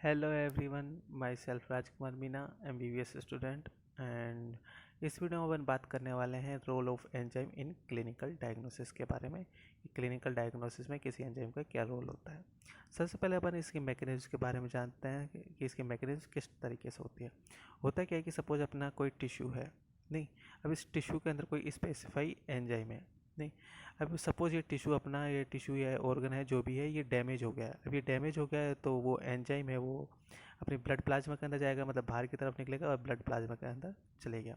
Hello everyone, my self Rajkumar Meena MBBS student. And इस video में अपन बात करने वाले हैं role of enzyme in clinical diagnosis के बारे में। क्लिनिकल डायग्नोसिस में किसी एंजाइम का क्या रोल होता है। सबसे पहले अपन इसके मैकेनिज्म के बारे में जानते हैं कि इसकी मैकेनिज्म किस तरीके से होती है। होता क्या है कि सपोज अपना कोई टिश्यू है, नहीं, अब इस टिश्यू के अंदर कोई स्पेसिफाई एंजाइम है, नहीं, अब सपोज ये टिश्यू या ऑर्गन है, जो भी है, ये डैमेज हो गया है। अब ये डैमेज हो गया है तो वो एंजाइम है, वो अपनी ब्लड प्लाज्मा के अंदर जाएगा, मतलब बाहर की तरफ निकलेगा और ब्लड प्लाज्मा के अंदर चले गया।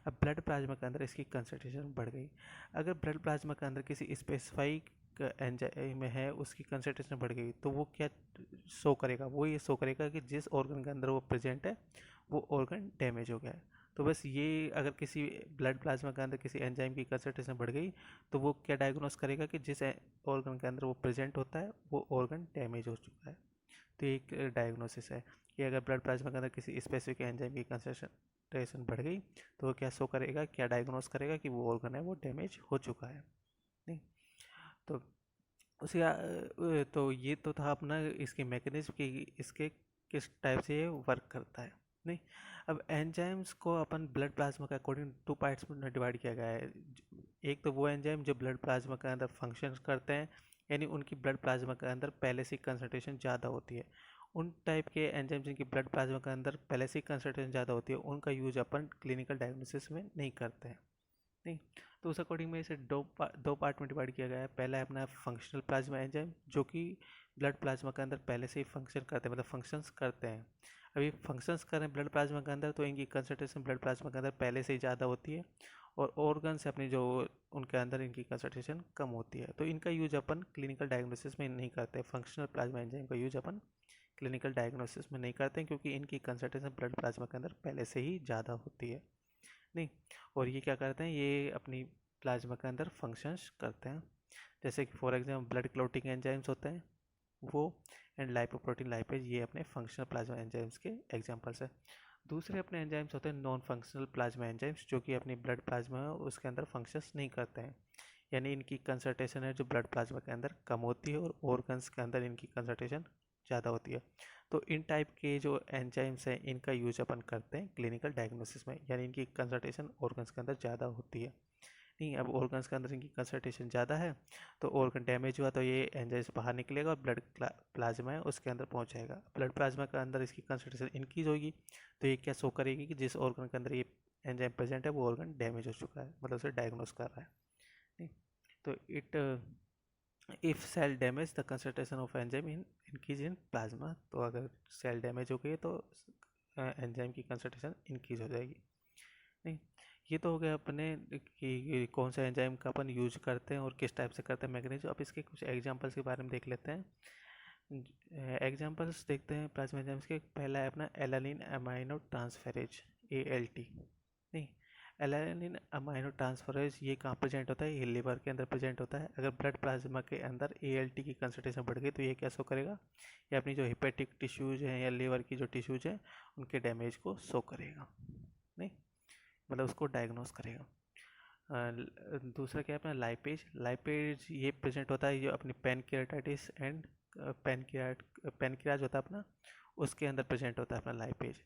अब ब्लड प्लाज्मा के अंदर इसकी कंसंट्रेशन बढ़ गई। अगर ब्लड प्लाज्मा के अंदर किसी स्पेसिफाइक एंजाइम है, उसकी कंसंट्रेशन बढ़ गई, तो वो क्या शो करेगा, वो ये शो करेगा कि जिस ऑर्गन के अंदर वो प्रेजेंट है वो ऑर्गन डैमेज हो गया है। तो बस ये, अगर किसी ब्लड प्लाज्मा के अंदर किसी एंजाइम की कंसंट्रेशन बढ़ गई तो वो क्या डायग्नोस करेगा कि जिस ऑर्गन के अंदर वो प्रेजेंट होता है वो ऑर्गन डैमेज हो चुका है। तो एक डायग्नोसिस है कि अगर ब्लड प्लाज्मा के अंदर किसी स्पेसिफिक एंजाइम की कंसंट्रेशन बढ़ गई तो वो क्या शो करेगा, क्या डायग्नोस करेगा कि वो ऑर्गन है वो डैमेज हो चुका है। नहीं, तो उसे तो ये तो था अपना इसकी मैकेनिज्म कि इसके किस टाइप से ये वर्क करता है। नहीं, अब एंजाइम्स को अपन ब्लड प्लाज्मा के अकॉर्डिंग टू पार्ट्स में डिवाइड किया गया है। एक तो वो एंजाइम जो ब्लड प्लाज्मा के अंदर फंक्शन करते हैं, यानी उनकी ब्लड प्लाज्मा के अंदर पहले से कंसंट्रेशन ज़्यादा होती है। उन टाइप के एंजाइम जिनकी ब्लड प्लाज्मा के अंदर पहले से कंसंट्रेशन ज़्यादा होती है, उनका यूज अपन क्लिनिकल डायग्नोसिस में नहीं करते हैं। नहीं, तो उस अकॉर्डिंग में इसे दो पार्ट में डिवाइड किया गया है। पहला है अपना फंक्शनल प्लाज्मा एंजाइम, जो कि ब्लड प्लाज्मा के अंदर पहले से ही फंक्शन करते हैं, मतलब फंक्शंस करते हैं। अभी फंक्शंस कर रहे हैं ब्लड प्लाज्मा के अंदर, तो इनकी कंसंट्रेशन ब्लड प्लाज्मा के अंदर पहले से ही ज़्यादा होती है, और ऑर्गन्स अपनी जो उनके अंदर इनकी कंसंट्रेशन कम होती है। तो इनका यूज अपन क्लिनिकल डायग्नोसिस में नहीं करते। फंक्शनल प्लाज्मा एंजाइम का यूज अपन क्लिनिकल डायग्नोसिस में नहीं करते हैं, क्योंकि इनकी कंसंट्रेशन ब्लड प्लाज्मा के अंदर पहले से ही ज़्यादा होती है। नहीं, और ये क्या करते हैं, ये अपनी प्लाज्मा के अंदर फंक्शंस करते हैं, जैसे कि for example blood clotting enzymes होते हैं वो, एंड लाइपोप्रोटीन लाइपेज, ये अपने फंक्शनल प्लाज्मा एंजाइम्स के एग्जांपल्स हैं। दूसरे अपने एंजाइम्स होते हैं नॉन फंक्शनल प्लाज्मा एंजाइम्स, जो कि अपनी ब्लड प्लाज्मा है उसके अंदर फंक्शंस नहीं करते हैं, यानी इनकी कंसंट्रेशन है जो ब्लड प्लाज्मा के अंदर कम होती है और ऑर्गन्स के अंदर इनकी कंसंट्रेशन ज़्यादा होती है। तो इन टाइप के जो एंजाइम्स हैं इनका यूज अपन करते हैं क्लिनिकल डायग्नोसिस में, यानी इनकी कंसंट्रेशन ऑर्गन्स के अंदर ज़्यादा होती है। नहीं, अब ऑर्गन्स के अंदर इनकी कंसंट्रेशन ज़्यादा है तो ऑर्गन डैमेज हुआ तो ये एंजाइम्स बाहर निकलेगा और ब्लड प्लाज्मा है उसके अंदर पहुंच जाएगा। ब्लड प्लाज्मा के अंदर इसकी कंसंट्रेशन इंक्रीज होगी तो ये क्या शो करेगी कि जिस ऑर्गन के अंदर ये एंजाइम प्रेजेंट है वो ऑर्गन डैमेज हो चुका है, मतलब उसे डायग्नोस कर रहा है। नहीं, तो it if cell damage the concentration of enzyme in increase in plasma, तो अगर सेल डैमेज हो गई तो एंजाइम की कंसंट्रेशन इंक्रीज हो जाएगी। नहीं, ये तो हो गया अपने कि कौन सा एंजाइम का अपन यूज करते हैं और किस टाइप से करते हैं मैकेनिज्म। अब इसके कुछ एग्जांपल्स के बारे में देख लेते हैं। एग्जांपल्स देखते हैं प्लाज्मा एंजाइम्स के। पहला है अपना एलानिन अमाइनो ट्रांसफेरेज, ALT। नहीं, एलानिन अमाइनो ट्रांसफरेज ये कहाँ प्रेजेंट होता है, ये लिवर के अंदर प्रेजेंट होता है। अगर ब्लड प्लाज्मा के अंदर ALT की कंसंट्रेशन बढ़ गई तो ये क्या शो करेगा, ये अपनी जो हेपेटिक टिश्यूज हैं या लिवर की जो टिश्यूज हैं उनके डैमेज को शो करेगा। नहीं, मतलब उसको डायग्नोस करेगा। दूसरा क्या है अपना लाइपेज। लाइपेज ये प्रेजेंट होता है, ये अपनी पैनक्रियाटाइटिस एंड पैनक्रियाज होता है अपना, उसके अंदर प्रेजेंट होता है अपना लाइपेज।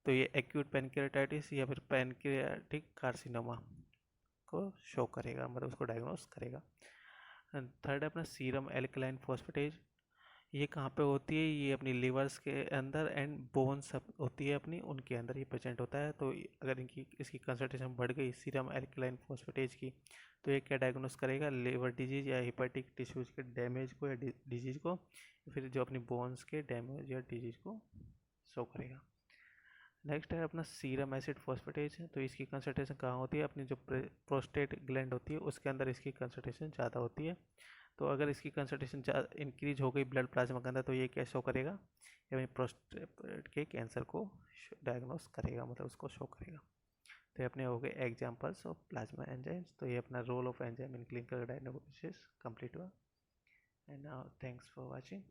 तो ये एक्यूट पैनक्रियाटाइटिस या फिर पैनक्रियाटिक कार्सिनोमा को शो करेगा, मतलब उसको डायग्नोस करेगा। थर्ड है अपना सीरम एल्कलाइन फॉस्फेटेज। ये कहाँ पे होती है, ये अपनी लिवर्स के अंदर एंड बोन्स सब होती है अपनी, उनके अंदर ये प्रेजेंट होता है। तो अगर इसकी कंसंट्रेशन बढ़ गई सीरम एल्कलाइन फॉस्फेटेज की, तो ये क्या डायग्नोस करेगा, लिवर डिजीज या हेपेटिक टिश्यूज के डैमेज को या डिजीज को, फिर जो अपनी बोन्स के डैमेज या डिजीज को शो करेगा। नेक्स्ट है अपना सीरम एसिड फॉस्फेटेज। तो इसकी कंसंट्रेशन कहाँ होती है, अपनी जो प्रोस्टेट ग्लैंड होती है उसके अंदर इसकी कंसंट्रेशन ज़्यादा होती है। तो अगर इसकी कंसंट्रेशन इंक्रीज हो गई ब्लड प्लाज्मा के अंदर तो ये क्या शो करेगा, ये अपनी प्रोस्टेट के कैंसर को डायग्नोस करेगा, मतलब उसको शो करेगा। तो ये अपने हो गए एग्जांपल्स ऑफ प्लाज्मा एंजाइम्स। तो ये अपना role of enzyme in clinical diagnosis complete हुआ। And now thanks for watching.